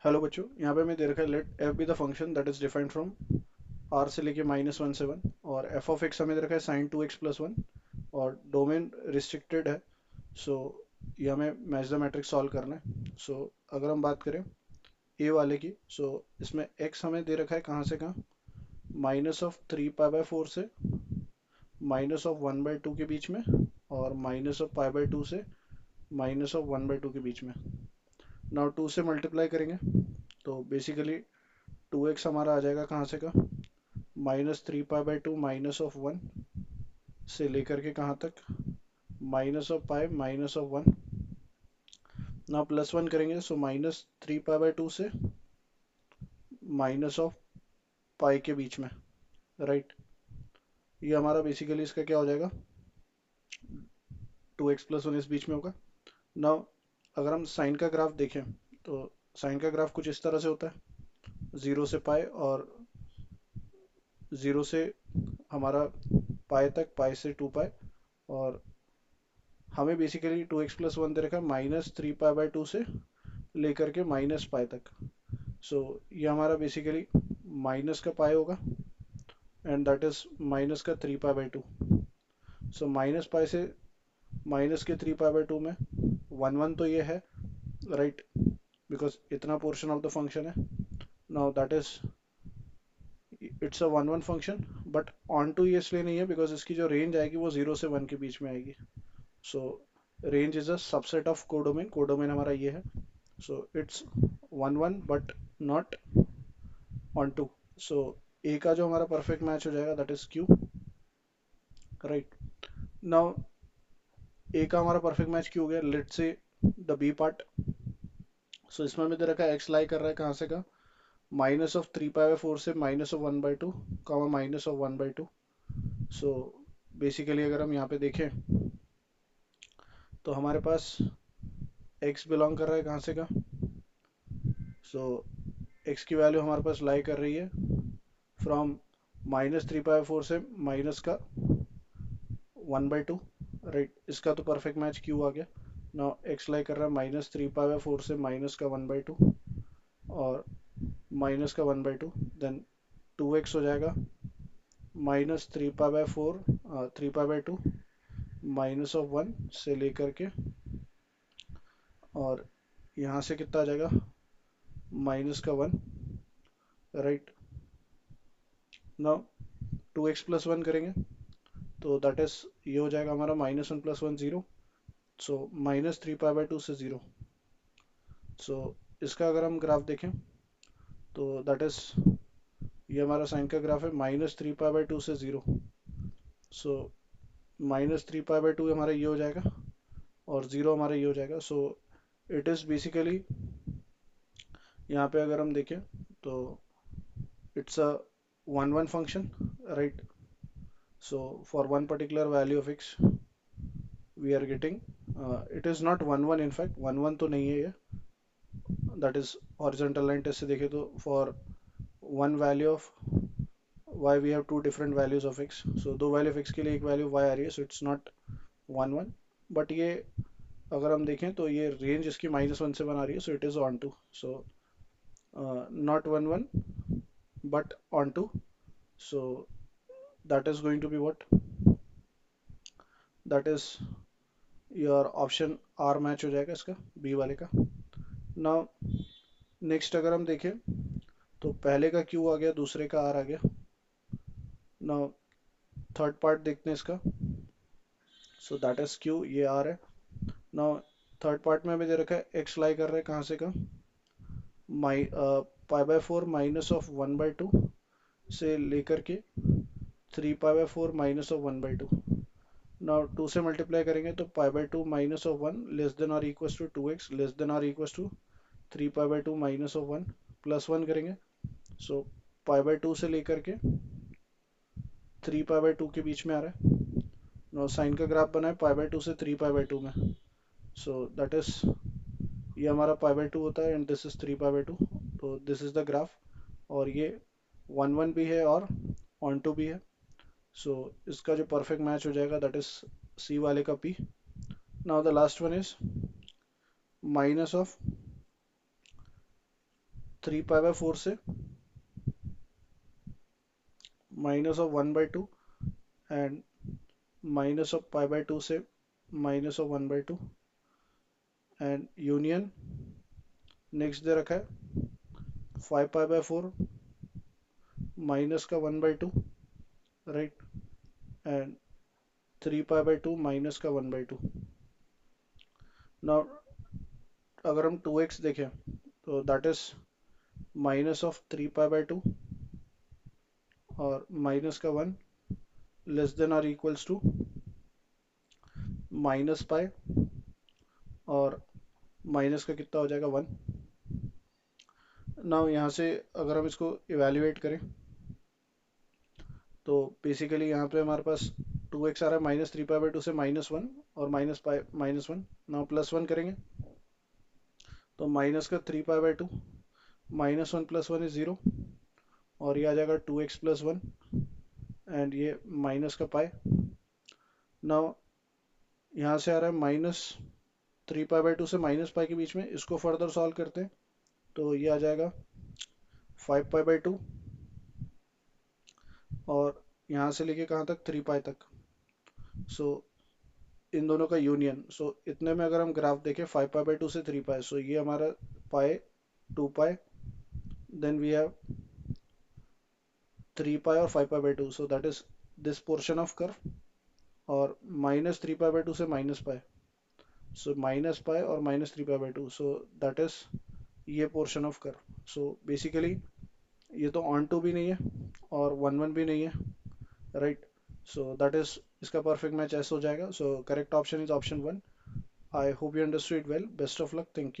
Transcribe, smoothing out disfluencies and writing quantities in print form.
Hello बच्चों, यहाँ पे मैं दे रखा है let f be the function that is defined from R से लेके -1 से 1 और एफ ऑफ एक्स हमें दे रखा है साइन 2x प्लस 1 और डोमेन रिस्ट्रिक्टेड है। सो ये हमें मैच द मैट्रिक्स सॉल्व करना है। सो अगर हम बात करें ए वाले की, सो इसमें एक्स हमें दे रखा है कहाँ से कहाँ, -3π/4 से -1/2 के बीच में और -π/2 से -1/2 के बीच में। नाउ 2 से मल्टीप्लाई करेंगे तो बेसिकली 2x हमारा आ जाएगा कहाँ से कहाँ, -3π/2 -1 से लेकर के कहाँ तक, -π -1। ना +1 करेंगे सो -3π/2 से -π के बीच में, राइट। ये हमारा बेसिकली इसका क्या हो जाएगा, 2x + 1 इस बीच में होगा। ना अगर हम साइन का ग्राफ देखें तो साइन का ग्राफ कुछ इस तरह से होता है, 0 से पाई और 0 से हमारा पाई तक, पाई से 2π। और हमें बेसिकली 2x + 1 दे रखा है -3π/2 से लेकर के -π तक। सो ये हमारा बेसिकली माइनस का पाई होगा एंड दैट इज -3π/2। सो -π से -3π/2 में 1 1 तो ये है, राइट, बिकॉज इतना पोर्शन ऑफ द फंक्शन है। Now that is it's a 1 1 function, but onto ये इसलिए नहीं है बिकॉज इसकी जो रेंज आएगी वो 0 से 1 के बीच में आएगी। So range is a subset of codomain, codomain हमारा ये है। So it's 1 1 but not onto. So A का जो हमारा परफेक्ट मैच हो जाएगा that is Q, right. Now A का हमारा परफेक्ट मैच क्यू हो गया, लेट से द बी पार्ट। सो इसमें हमें दे रखा है एक्स लाई कर रहा है कहाँ से का, -3π/4 से -1/2 कॉमा -1/2। सो बेसिकली अगर हम यहाँ पे देखें तो हमारे पास x बिलोंग कर रहा है कहाँ से का, सो x की वैल्यू हमारे पास लाई कर रही है फ्रॉम -3π/4 से माइनस का 1/2, राइट। इसका तो परफेक्ट मैच क्यू आ गया। नाउ एक्स लाई कर रहा है -3π/4 से माइनस का 1/2 और माइनस का 1/2, देन 2x हो जाएगा -3π/4 3π/2 -1 से लेकर के, और यहाँ से कितना आ जाएगा, -1, राइट। नाउ 2x + 1 करेंगे तो दैट इज ये हो जाएगा हमारा -1 + 1 0। सो -3π/2 से 0। सो इसका अगर हम ग्राफ देखें तो दैट इज ये हमारा साइन का ग्राफ है -3π/2 से 0। सो -3π/2 हमारा ये हो जाएगा और 0 हमारा ये हो जाएगा। सो इट इज़ बेसिकली, यहाँ पे अगर हम देखें तो it's a 1 1 function, right. So for one particular value of x we are getting, it is not 1 1, in fact 1 1 तो नहीं है ये, that is horizontal line test से देखें तो for one value of y we have two different values of x। so दो value of x के लिए एक वैल्यू y आ रही है, सो इट्स नॉट 1 1। बट ये अगर हम देखें तो ये रेंज इसकी -1 से 1 आ रही है, so it is onto. So not 1 1 but onto. So that is going to be what, that is your option R match हो जाएगा इसका, बी वाले का। नाउ नेक्स्ट अगर हम देखें तो पहले का क्यू आ गया, दूसरे का आर आ गया। नाउ थर्ड पार्ट देखते हैं इसका, सो दैट इज क्यू, ये आर है। नाउ थर्ड पार्ट में हमें दे रखा है एक्स लाई कर रहा है कहाँ से का, π/4 -1/2 से लेकर के 3π/4 -1/2। नाउ 2 से मल्टीप्लाई करेंगे तो π/2 -1 लेस देन और equal to 2x less than और इक्वल टू 3π/2 -1 +1 करेंगे। सो π/2 से लेकर के 3π/2 के बीच में आ रहा है। नाउ साइन का ग्राफ बना है π/2 से 3π/2 में। सो दैट इज ये हमारा π/2 होता है एंड दिस इज 3π/2। तो दिस इज द ग्राफ, और ये 1 1 भी है और ऑन टू भी है। सो इसका जो परफेक्ट मैच हो जाएगा दैट इज सी वाले का P. Now the last one is minus of 3 pi by 4 से minus of 1/2 and minus of pi by 2 से minus of 1/2 and union next दे रखा है 5 पाई बाय 4 माइनस का 1/2 right and 3 pi by 2 minus का 1/2। Now अगर हम 2x देखें तो that is minus of 3 pi by 2 और माइनस का 1 less than or equals to minus pi और माइनस का कितना हो जाएगा 1। नाउ यहाँ से अगर हम इसको इवेल्युएट करें तो बेसिकली यहाँ पे हमारे पास 2x आ रहा है -3 पाई बाय 2 से -1 और -1 नाउ +1 करेंगे तो माइनस का 3 पाई बाय 2 -1 + 1 इज 0 और ये आ जाएगा 2x + 1 एंड ये माइनस का पाई। नाउ यहाँ से आ रहा है -3 पाई बाय 2 से -पाई के बीच में, इसको फर्दर सॉल्व करते हैं तो ये आ जाएगा 5 पाई बाय 2 और यहाँ से लेके कहाँ तक 3 पाई तक। सो इन दोनों का यूनियन, सो इतने में अगर हम ग्राफ देखें 5 पाई बाय 2 से 3 पाई, सो ये हमारा पाई 2 पाई देन वी हैव 3 पाई और 5 pi by 2, so that is this portion of curve और -3 पाई बाय 2 से -पाई, सो -पाई और -3 pi by 2, so that is ये portion of curve. So basically ये तो ऑन टू भी नहीं है और 1 1 भी नहीं है राइट। सो दैट इज इसका परफेक्ट मैच ऐसे हो जाएगा। So correct option is option 1। I hope you understood well. Best of luck. Thank you.